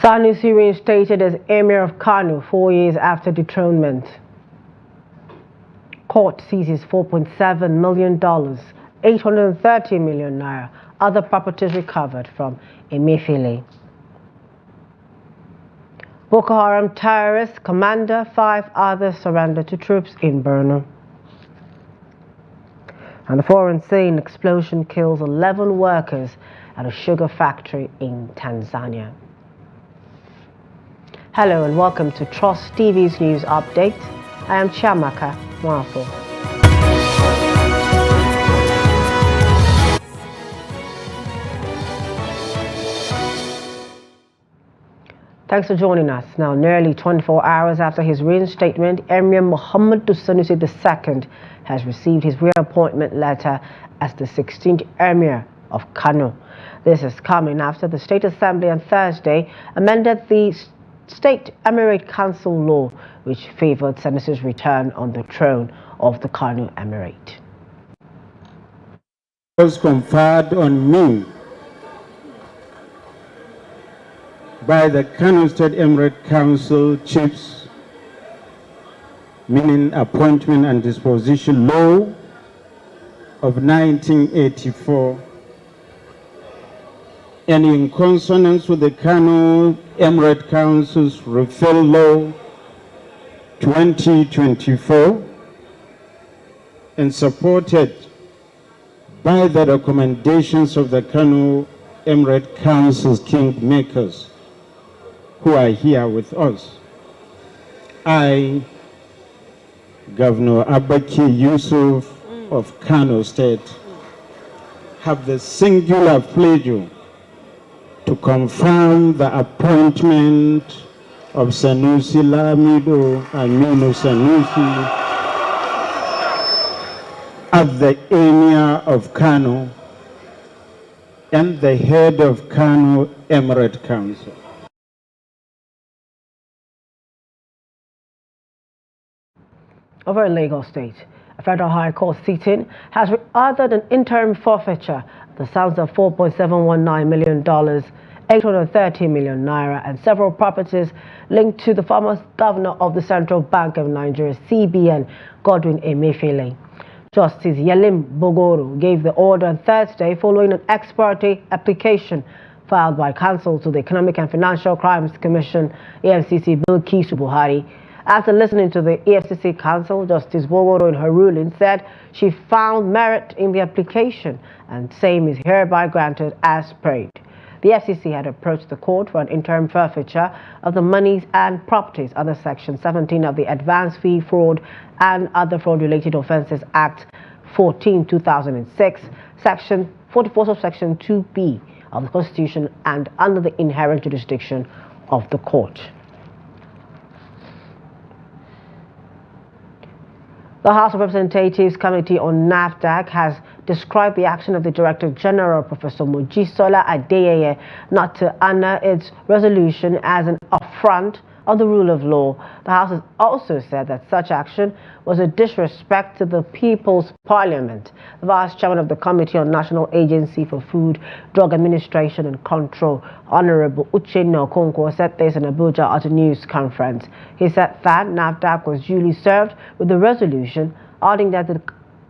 Sanusi reinstated as Emir of Kano 4 years after dethronement. Court seizes $4.7 million, 830 million naira, other properties recovered from Emefiele. Boko Haram terrorist commander, 5 others surrendered to troops in Borno. And a foreign saying explosion kills 11 workers at a sugar factory in Tanzania. Hello and welcome to Trust TV's news update. I am Chiamaka Mwafo. Thanks for joining us. Now, nearly 24 hours after his reinstatement, Emir Sanusi II has received his reappointment letter as the 16th Emir of Kano. This is coming after the State Assembly on Thursday amended the State Emirate Council law, which favored Sanusi's return on the throne of the Kano Emirate. It was conferred on me by the Kano State Emirate Council chiefs, meaning Appointment and Disposition Law of 1984, and in consonance with the Kano Emirate Council's Referral Law 2024, and supported by the recommendations of the Kano Emirate Council's kingmakers, who are here with us. I, Governor Abaki Yusuf of Kano State, have the singular pleasure to confirm the appointment of Sanusi Lamido Aminu Sanusi as the Emir of Kano and the head of Kano Emirate Council. Over in Lagos State, a federal high court sitting has ordered an interim forfeiture of the sums of $4.719 million, 830 million naira, and several properties linked to the former governor of the Central Bank of Nigeria, CBN, Godwin Emefiele. Justice Yelim Bogoro gave the order on Thursday following an ex parte application filed by counsel to the Economic and Financial Crimes Commission, EFCC, Bilkisu Buhari. After listening to the EFCC counsel, Justice Bogoro in her ruling said she found merit in the application and same is hereby granted as prayed. The FCC had approached the court for an interim forfeiture of the monies and properties under Section 17 of the Advance Fee Fraud and Other Fraud-Related Offences Act 14/2006, Section 44 of Section 2B of the Constitution, and under the inherent jurisdiction of the court. The House of Representatives Committee on NAFDAC has described the action of the Director General, Professor Mojisola Adeyeye, not to honor its resolution as an affront of the rule of law. The House has also said that such action was a disrespect to the People's Parliament. The Vice Chairman of the Committee on National Agency for Food, Drug Administration and Control, Honorable Uchenna Okonkwo, said this in Abuja at a news conference. He said that NAFDAC was duly served with the resolution, adding that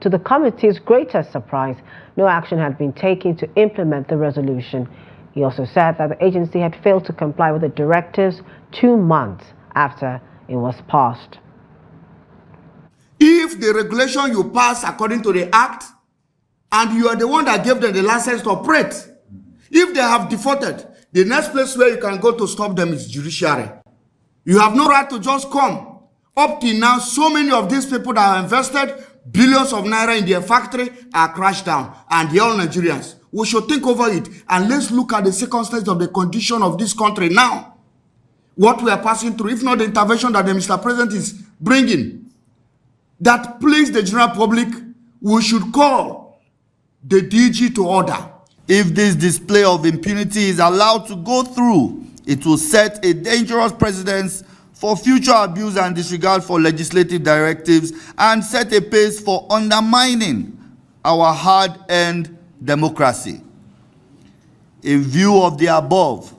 to the committee's greatest surprise, no action had been taken to implement the resolution. He also said that the agency had failed to comply with the directives 2 months after it was passed. If the regulation you pass according to the act, and you are the one that gave them the license to operate, if they have defaulted, the next place where you can go to stop them is judiciary. You have no right to just come. Up till now, so many of these people that have invested billions of naira in their factory are crashed down, and they're all Nigerians. We should think over it, and let's look at the circumstances of the condition of this country now. What we are passing through, if not the intervention that the Mr. President is bringing, that please the general public, we should call the DG to order. If this display of impunity is allowed to go through, it will set a dangerous precedent for future abuse and disregard for legislative directives and set a pace for undermining our hard-earned democracy. In view of the above,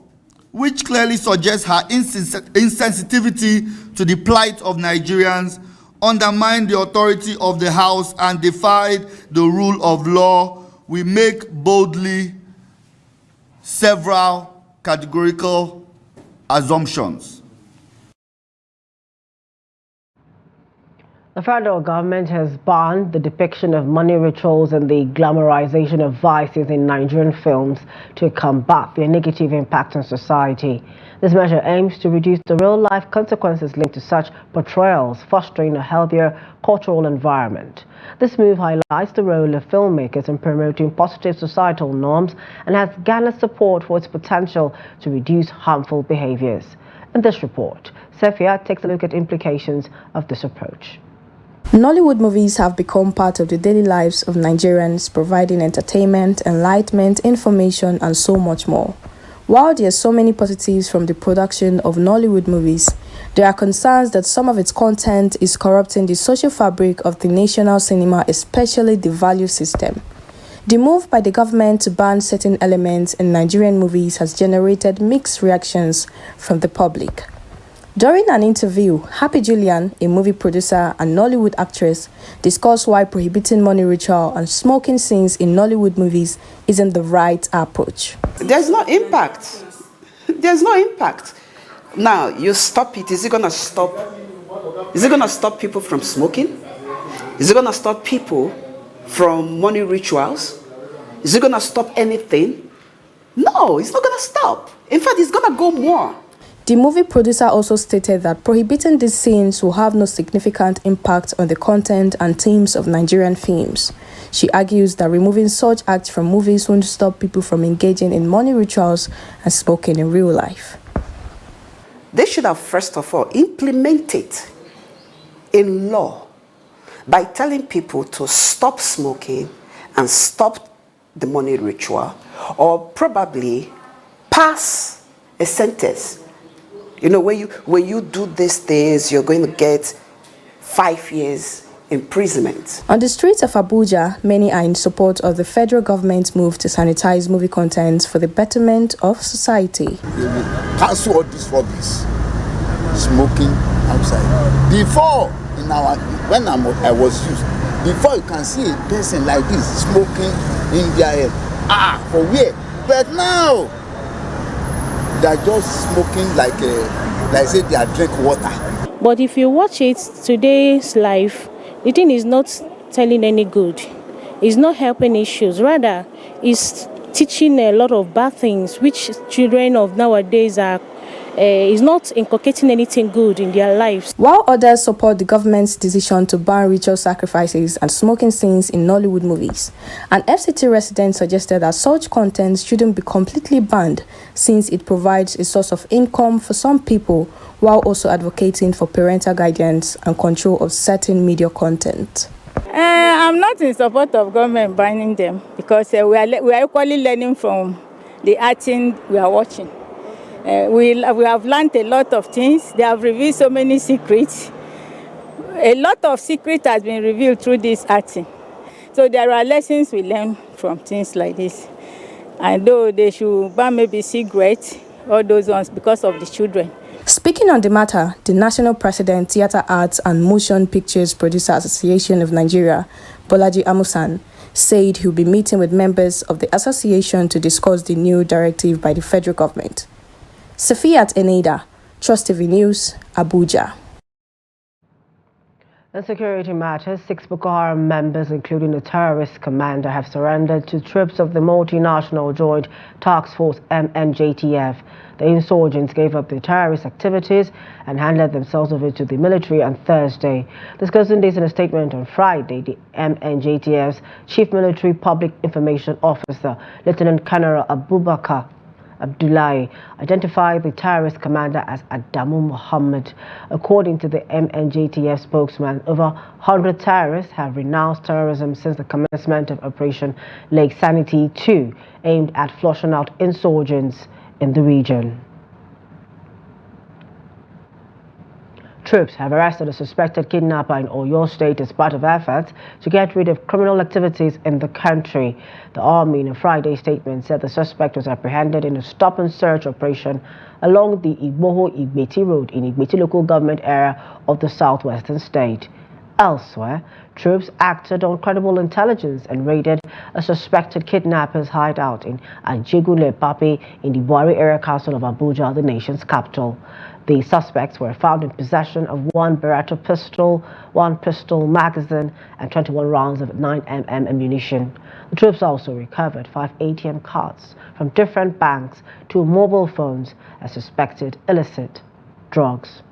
which clearly suggests her insensitivity to the plight of Nigerians, undermined the authority of the House, and defied the rule of law, we make boldly several categorical assumptions. The federal government has banned the depiction of money rituals and the glamorization of vices in Nigerian films to combat their negative impact on society. This measure aims to reduce the real-life consequences linked to such portrayals, fostering a healthier cultural environment. This move highlights the role of filmmakers in promoting positive societal norms and has garnered support for its potential to reduce harmful behaviors. In this report, Sefia takes a look at implications of this approach. Nollywood movies have become part of the daily lives of Nigerians, providing entertainment, enlightenment, information, and so much more. While there are so many positives from the production of Nollywood movies, there are concerns that some of its content is corrupting the social fabric of the national cinema, especially the value system. The move by the government to ban certain elements in Nigerian movies has generated mixed reactions from the public. During an interview, Happy Julian, a movie producer and Nollywood actress, discussed why prohibiting money ritual and smoking scenes in Nollywood movies isn't the right approach. There's no impact. There's no impact. Now, you stop it. Is it going to stop? Is it going to stop people from smoking? Is it going to stop people from money rituals? Is it going to stop anything? No, it's not going to stop. In fact, it's going to go more. The movie producer also stated that prohibiting these scenes will have no significant impact on the content and themes of Nigerian films. She argues that removing such acts from movies won't stop people from engaging in money rituals and smoking in real life. They should have, first of all, implemented in law by telling people to stop smoking and stop the money ritual, or probably pass a sentence. You know, when you do these things, you're going to get 5 years imprisonment. On the streets of Abuja, many are in support of the federal government's move to sanitize movie content for the betterment of society. Cancel all this rubbish, smoking outside. Before, when I was used, before you can see a person like this smoking in their head. For where? But now, they're just smoking like say they are drink water. But if you watch it, today's life, the thing is not telling any good. It's not helping issues. Rather, it's teaching a lot of bad things, which children of nowadays is not inculcating anything good in their lives. While others support the government's decision to ban ritual sacrifices and smoking scenes in Nollywood movies, an FCT resident suggested that such content shouldn't be completely banned since it provides a source of income for some people, while also advocating for parental guidance and control of certain media content. I'm not in support of government banning them because we are equally learning from the acting we are watching. We have learned a lot of things. They have revealed so many secrets. A lot of secrets has been revealed through this acting. So there are lessons we learn from things like this. And though they should ban maybe cigarettes, all those ones because of the children. Speaking on the matter, the National President, Theatre Arts and Motion Pictures Producers Association of Nigeria, Bolaji Amusan, said he will be meeting with members of the association to discuss the new directive by the federal government. Safiat Eneda, Trust TV News, Abuja. In security matters, 6 Boko Haram members, including the terrorist commander, have surrendered to troops of the multinational Joint Task Force MNJTF. The insurgents gave up their terrorist activities and handed themselves over to the military on Thursday. Discussing this in a statement on Friday, the MNJTF's Chief Military Public Information Officer, Lieutenant Colonel Abubakar Abdullahi, identified the terrorist commander as Adamu Muhammad. According to the MNJTF spokesman, over 100 terrorists have renounced terrorism since the commencement of Operation Lake Sanity 2, aimed at flushing out insurgents in the region. Troops have arrested a suspected kidnapper in Oyo State as part of efforts to get rid of criminal activities in the country. The army, in a Friday statement, said the suspect was apprehended in a stop-and-search operation along the Igboho-Igbeti Road in Igbeti local government area of the southwestern state. Elsewhere, troops acted on credible intelligence and raided a suspected kidnapper's hideout in Ajegule Pape in the Buari area council of Abuja, the nation's capital. The suspects were found in possession of one Beretta pistol, one pistol magazine, and 21 rounds of 9mm ammunition. The troops also recovered 5 ATM cards from different banks, 2 mobile phones, and suspected illicit drugs.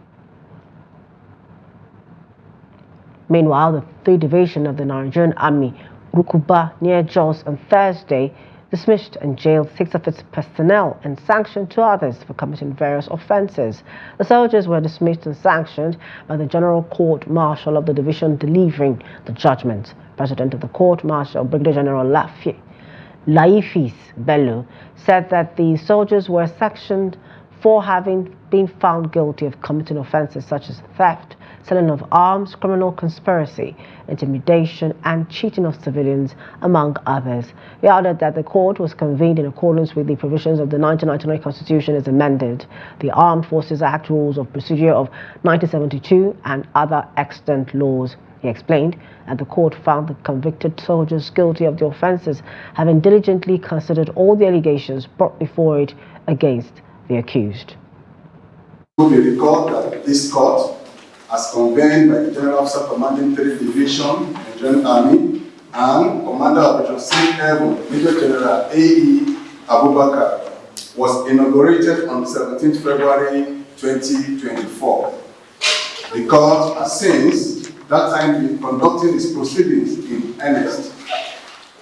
Meanwhile, the 3rd Division of the Nigerian Army, Rukuba, near Jos, on Thursday, dismissed and jailed 6 of its personnel and sanctioned 2 others for committing various offences. The soldiers were dismissed and sanctioned by the General Court Martial of the division delivering the judgment. President of the Court Martial, Brigadier General Laifis Bello, said that the soldiers were sanctioned for having been found guilty of committing offences such as theft, selling of arms, criminal conspiracy, intimidation, and cheating of civilians, among others. He added that the court was convened in accordance with the provisions of the 1999 Constitution as amended, the Armed Forces Act Rules of Procedure of 1972, and other extant laws. He explained that the court found the convicted soldiers guilty of the offences, having diligently considered all the allegations brought before it against the accused. We record that this court, as convened by the General Officer Commanding 3rd Division, Nigerian Army, and Commander of Operation Sea Airborne, Major General A.E. Abubakar, was inaugurated on 17th February 2024. The court has since that time been conducting its proceedings in earnest.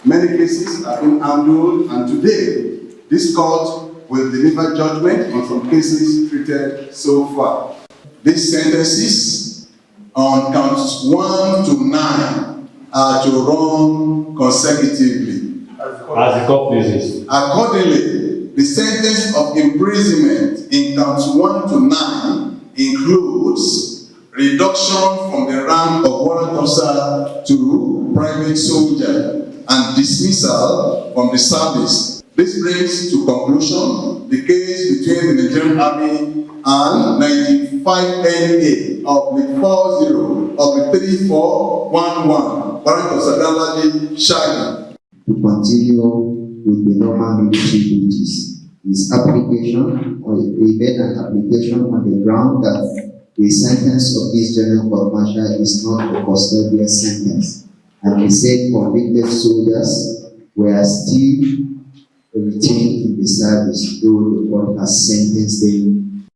Many cases have been handled, and today, this court will deliver judgment on some cases treated so far. These sentences on counts 1 to 9 are to run consecutively. As the court pleases. Accordingly, the sentence of imprisonment in counts 1 to 9 includes reduction from the rank of warrant officer to private soldier and dismissal from the service. This brings to conclusion the case between the Nigerian Army and 95 NA of the 40 of the 3411, warrant of Sadaladi Shaggy. To continue with the normal military duties. His application, or he made an application on the ground that the sentence of this General Court Martial is not a custodial sentence, and he said convicted soldiers were still retained in the service, though the court has sentenced them.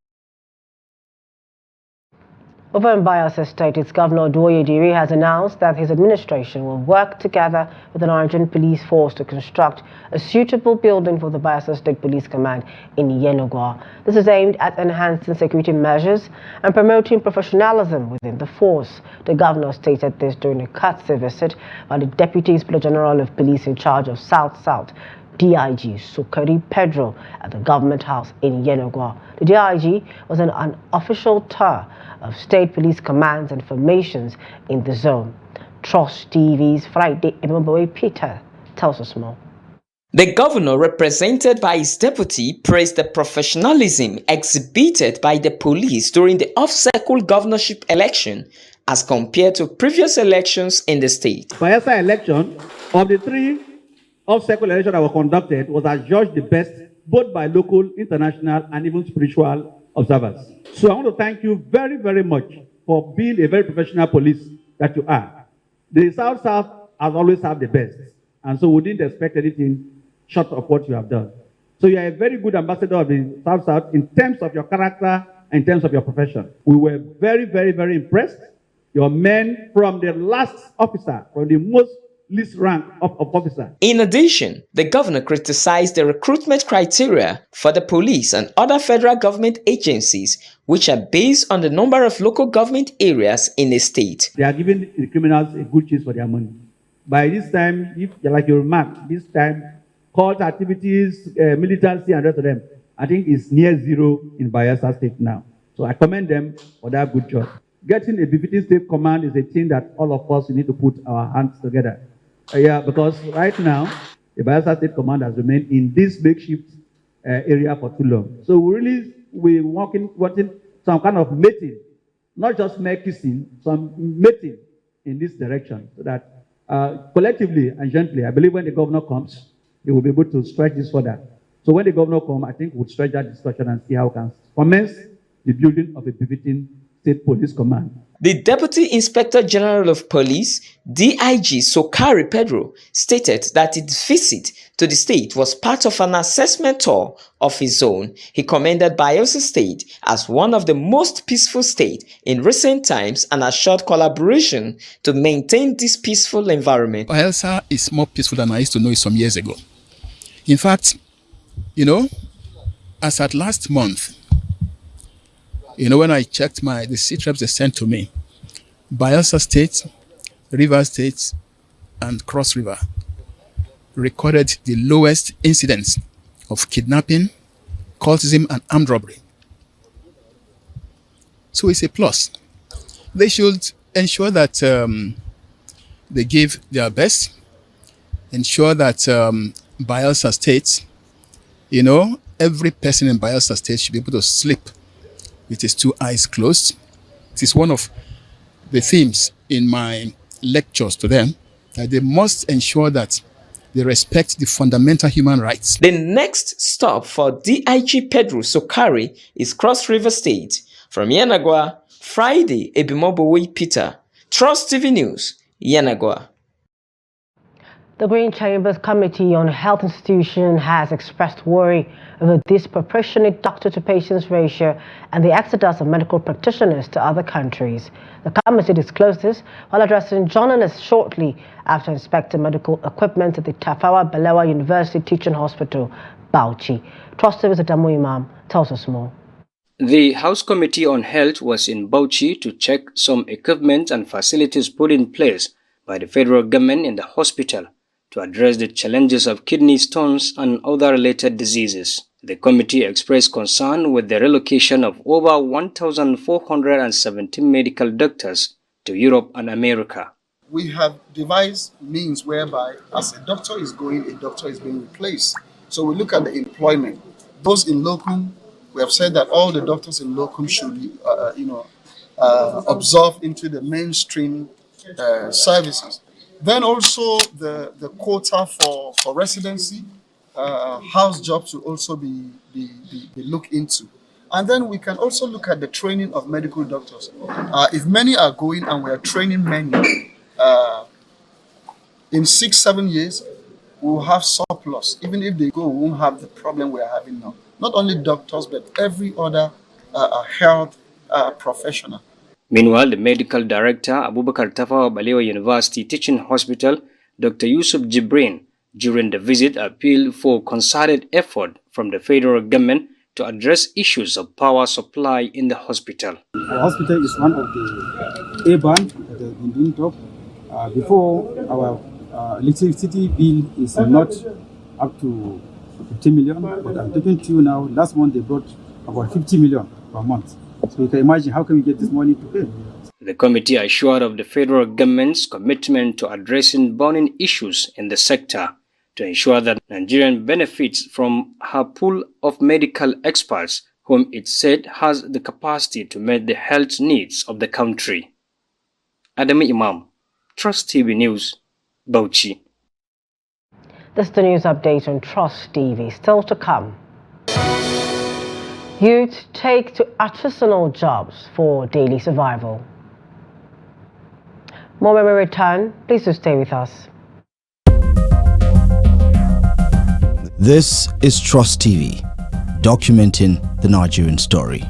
Over in Bayelsa State, its Governor Duoye Diri has announced that his administration will work together with the Nigerian Police Force to construct a suitable building for the Bayelsa State Police Command in Yenogwa. This is aimed at enhancing security measures and promoting professionalism within the force. The governor stated this during a courtesy visit by the Deputy Inspector General of Police in charge of South-South, DIG Sukari Pedro, at the Government House in Yenogwa. The DIG was on an official tour of state police commands and formations in the zone. Trust TV's Friday Emmaboy Peter tells us more. The governor, represented by his deputy, praised the professionalism exhibited by the police during the off-cycle governorship election as compared to previous elections in the state. Bayelsa election, of the 3 off-cycle elections that were conducted, was adjudged the best both by local, international, and even spiritual observers. So I want to thank you very, very much for being a very professional police that you are. The South-South has always had the best, and so we didn't expect anything short of what you have done. So you are a very good ambassador of the South-South in terms of your character and in terms of your profession. We were very, very, very impressed. Your men, from the last officer, from the most least rank of officer. In addition, the governor criticized the recruitment criteria for the police and other federal government agencies, which are based on the number of local government areas in the state. They are giving the criminals a good chance for their money. By this time, if like you remark, this time, cult activities, militancy, and the rest of them, I think it's near zero in Bayelsa State now. So I commend them for that good job. getting a befitting state command is a thing that all of us need to put our hands together. Yeah, because right now, the Bayelsa State Command has remained in this makeshift area for too long. So we're wanting some kind of meeting, not just mere kissing, some meeting in this direction, so that collectively and gently, I believe when the governor comes, he will be able to stretch this further. So when the governor comes, I think we'll stretch that discussion and see how we can commence the building of a befitting state police command. The Deputy Inspector General of Police, DIG Sokari Pedro, stated that his visit to the state was part of an assessment tour of his zone. He commended Bayelsa State as one of the most peaceful states in recent times and assured collaboration to maintain this peaceful environment. Bayelsa is more peaceful than I used to know it some years ago. In fact, as at last month, when I checked the seat reps they sent to me, Bayelsa State, Rivers State, and Cross River recorded the lowest incidents of kidnapping, cultism, and armed robbery. So it's a plus. They should ensure that they give their best, ensure that Bayelsa State, every person in Bayelsa State should be able to sleep with his two eyes closed. It is one of the themes in my lectures to them, that they must ensure that they respect the fundamental human rights. The next stop for DIG Pedro Sokari is Cross River State. From Yanagwa, Friday, Ebimobowe Peter, Trust TV News, Yanagwa. The Green Chamber's Committee on Health Institutions has expressed worry over disproportionate doctor-to-patients ratio and the exodus of medical practitioners to other countries. The committee disclosed this while addressing journalists shortly after inspecting medical equipment at the Tafawa Balewa University Teaching Hospital, Bauchi. Trust TV's Adamu Imam tells us more. The House Committee on Health was in Bauchi to check some equipment and facilities put in place by the federal government in the hospital to address the challenges of kidney stones and other related diseases. The committee expressed concern with the relocation of over 1,417 medical doctors to Europe and America. We have devised means whereby as a doctor is going, a doctor is being replaced. So we look at the employment. Those in locum, we have said that all the doctors in locum should absorb into the mainstream services. Then also the quota for residency, house jobs will also be looked into. And then we can also look at the training of medical doctors. If many are going and we are training many, in 6-7 years, we will have surplus. Even if they go, we won't have the problem we are having now. Not only doctors, but every other health professional. Meanwhile, the medical director, Abubakar Tafawa Balewa University Teaching Hospital, Dr. Yusuf Jibrin, during the visit appealed for concerted effort from the federal government to address issues of power supply in the hospital. Our hospital is one of the A-band that has been doing top. Before, our electricity bill is not up to 50 million, but I'm talking to you now, last month they brought about 50 million per month. So you can imagine how can we get this money to pay. The committee assured of the federal government's commitment to addressing burning issues in the sector to ensure that Nigerian benefits from her pool of medical experts, whom it said has the capacity to meet the health needs of the country. Adamu Imam, Trust TV News, Bauchi. This is the news update on Trust TV. Still to come. Youth take to artisanal jobs for daily survival. More when we return. Please do stay with us. This is Trust TV, documenting the Nigerian story.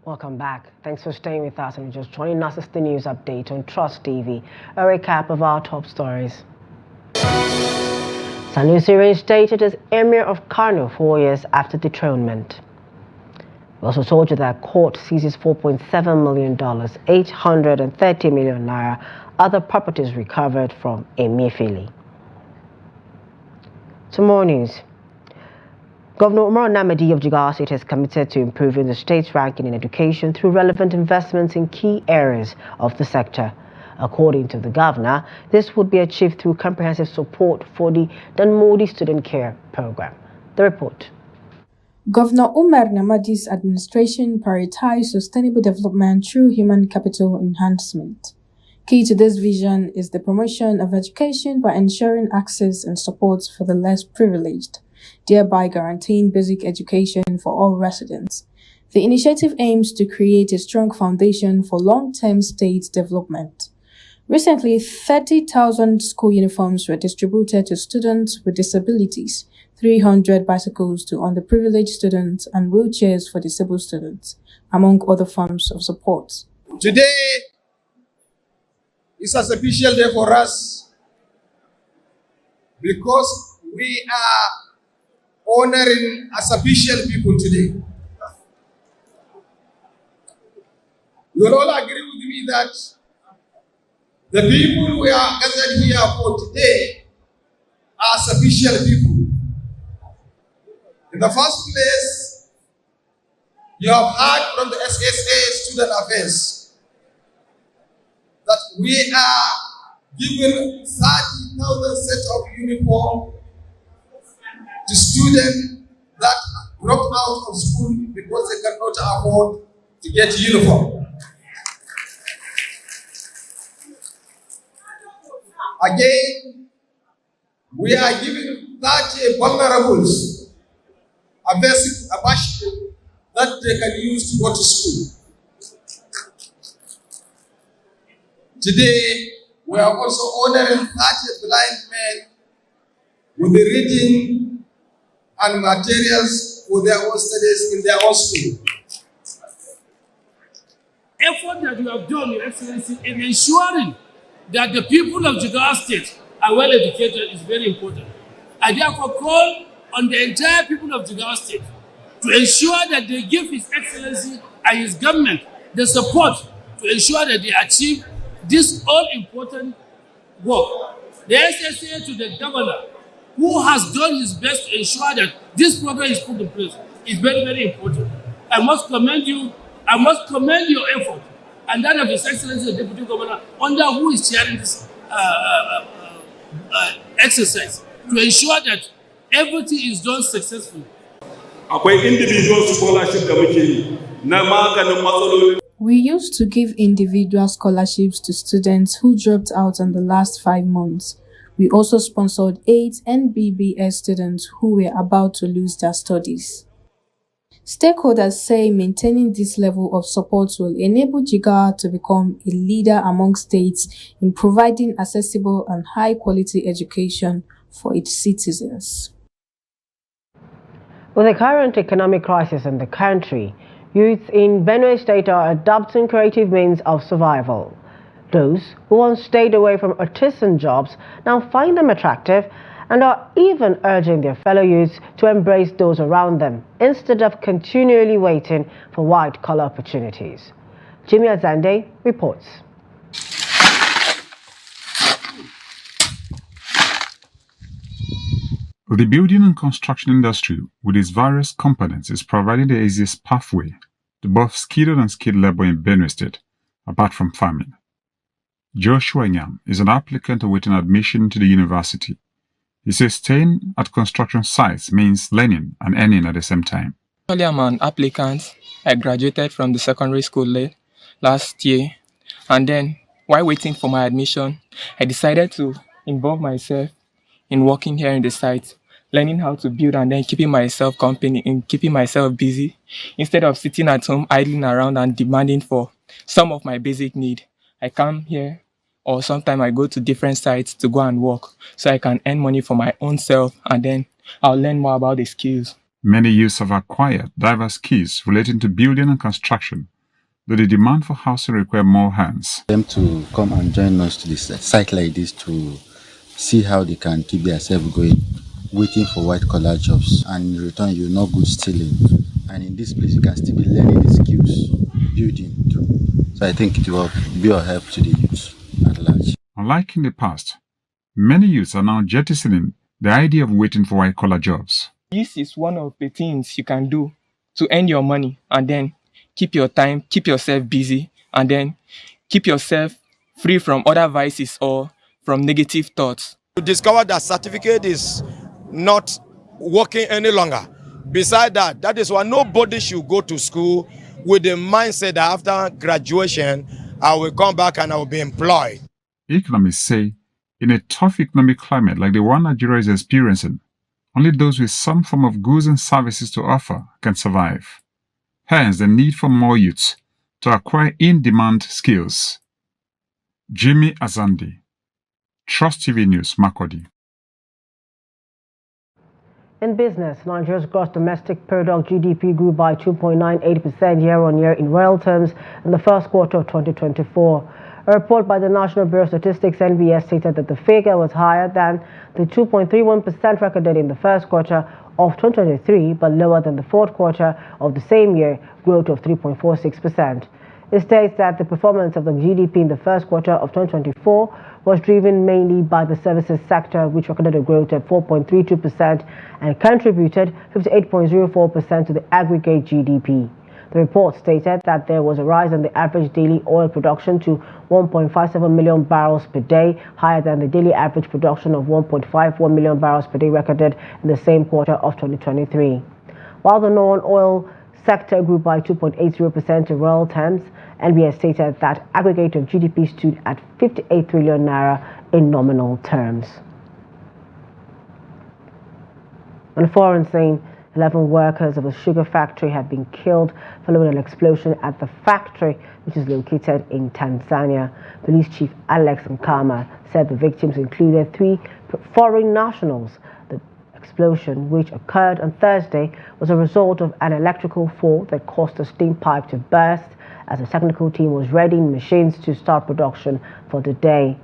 Welcome back. Thanks for staying with us and just joining us. It's the news update on Trust TV. A recap of our top stories. Sanusi reinstated as Emir of Kano 4 years after dethronement. We also told you that court seizes $4.7 million, 830 million naira, other properties recovered from Emefiele. To more news. Governor Umar Namadi of Jigawa State has committed to improving the state's ranking in education through relevant investments in key areas of the sector. According to the governor, this would be achieved through comprehensive support for the Danmodi Student Care Program. The report. Governor Umar Namadi's administration prioritized sustainable development through human capital enhancement. Key to this vision is the promotion of education by ensuring access and support for the less privileged, thereby guaranteeing basic education for all residents. The initiative aims to create a strong foundation for long-term state development. Recently, 30,000 school uniforms were distributed to students with disabilities, 300 bicycles to underprivileged students, and wheelchairs for disabled students, among other forms of support. Today is a special day for us because we are honoring a special people today. You will all agree with me that the people we are gathered here for today are special people. In the first place, you have heard from the SSA Student Affairs that we are giving 30,000 sets of uniform to students that dropped out of school because they cannot afford to get uniform. Again, we are giving 30 vulnerables a bicycle that they can use to go to school. Today, we are also honoring 30 blind men with the reading and materials for their own studies in their own school. Effort that you have done, Your Excellency, in ensuring that the people of Jigawa State are well educated is very important. I therefore call on the entire people of Jigawa State to ensure that they give His Excellency and his government the support to ensure that they achieve this all-important work. The SSA to the governor, who has done his best to ensure that this program is put in place, is very, very important. I must commend you. I must commend your effort and that of His Excellency the Deputy Governor, under who is chairing this exercise, to ensure that everything is done successfully. We used to give individual scholarships to students who dropped out in the last 5 months. We also sponsored 8 NBBS students who were about to lose their studies. Stakeholders say maintaining this level of support will enable Jigawa to become a leader among states in providing accessible and high-quality education for its citizens. With the current economic crisis in the country, youths in Benue State are adopting creative means of survival. Those who once stayed away from artisan jobs now find them attractive and are even urging their fellow youths to embrace those around them instead of continually waiting for white-collar opportunities. Jimmy Azande reports. The building and construction industry, with its various components, is providing the easiest pathway to both skilled and unskilled labor in Benue State, apart from farming. Joshua Nyam is an applicant awaiting admission to the university. He says staying at construction sites means learning and earning at the same time. Actually, I'm an applicant. I graduated from the secondary school last year, and then while waiting for my admission, I decided to involve myself in working here in the site, learning how to build and then keeping myself company and keeping myself busy instead of sitting at home idling around and demanding for some of my basic need. I come here, or sometimes I go to different sites to go and work so I can earn money for my own self, and then I'll learn more about the skills. Many youths have acquired diverse skills relating to building and construction, though the demand for housing requires more hands. Them to come and join us to this site like this to see how they can keep themselves going, waiting for white-collar jobs, and in return you're not good stealing. And in this place you can still be learning the skills, building too. So I think it will be a help to the youth at large. Unlike in the past, many youths are now jettisoning The idea of waiting for white-collar jobs. This is one of the things you can do to earn your money and then keep your time, keep yourself busy, and then keep yourself free from other vices or from negative thoughts. To discover that certificate is not working any longer. Besides that, that is why nobody should go to school with the mindset that after graduation, I will come back and I will be employed. Economists say, in a tough economic climate like the one Nigeria is experiencing, only those with some form of goods and services to offer can survive. Hence, the need for more youths to acquire in-demand skills. Jimmy Azandi, Trust TV News, Makurdi. In business, Nigeria's gross domestic product GDP grew by 2.98% year-on-year in real terms in the first quarter of 2024. A report by the National Bureau of Statistics (NBS) stated that the figure was higher than the 2.31% recorded in the first quarter of 2023, but lower than the fourth quarter of the same year, growth of 3.46%. It states that the performance of the GDP in the first quarter of 2024 was driven mainly by the services sector, which recorded a growth of 4.32% and contributed 58.04% to the aggregate GDP. The report stated that there was a rise in the average daily oil production to 1.57 million barrels per day, higher than the daily average production of 1.51 million barrels per day recorded in the same quarter of 2023. While the non-oil sector grew by 2.80% in real terms, NBS stated that aggregate of GDP stood at 58 trillion naira in nominal terms. On a foreign scene, 11 workers of a sugar factory have been killed following an explosion at the factory, which is located in Tanzania. Police Chief Alex Nkama said the victims included 3 foreign nationals. The explosion, which occurred on Thursday, was a result of an electrical fault that caused a steam pipe to burst as the technical team was readying machines to start production for the day.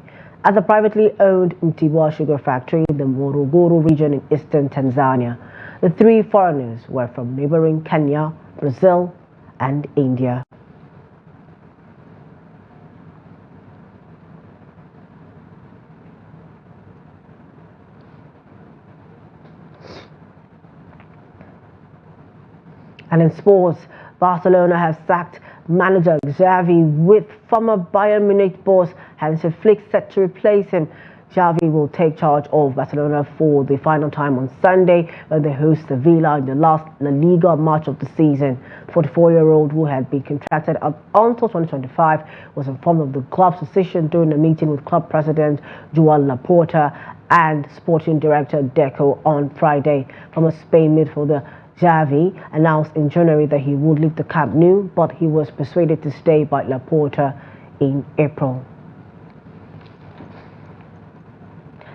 At the privately owned Mtibwa sugar factory in the Morogoro region in eastern Tanzania, the 3 foreigners were from neighboring Kenya, Brazil, and India. And in sports, Barcelona has sacked manager Xavi, with former Bayern Munich boss Hansi Flick set to replace him. Xavi will take charge of Barcelona for the final time on Sunday when they host Sevilla in the last La Liga match of the season. The 44-year-old, who had been contracted up until 2025, was informed of the club's decision during a meeting with club president Joan Laporta and sporting director Deco on Friday. Former Spain midfielder Xavi announced in January that he would leave the Camp Nou, but he was persuaded to stay by Laporta in April.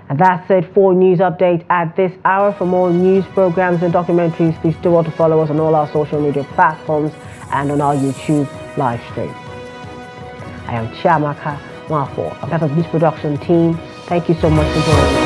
And that's it for news update at this hour. For more news programs and documentaries, please do want to follow us on all our social media platforms and on our YouTube live stream. I am Chiamaka Mwafo, I'm part of this production team. Thank you so much for joining us.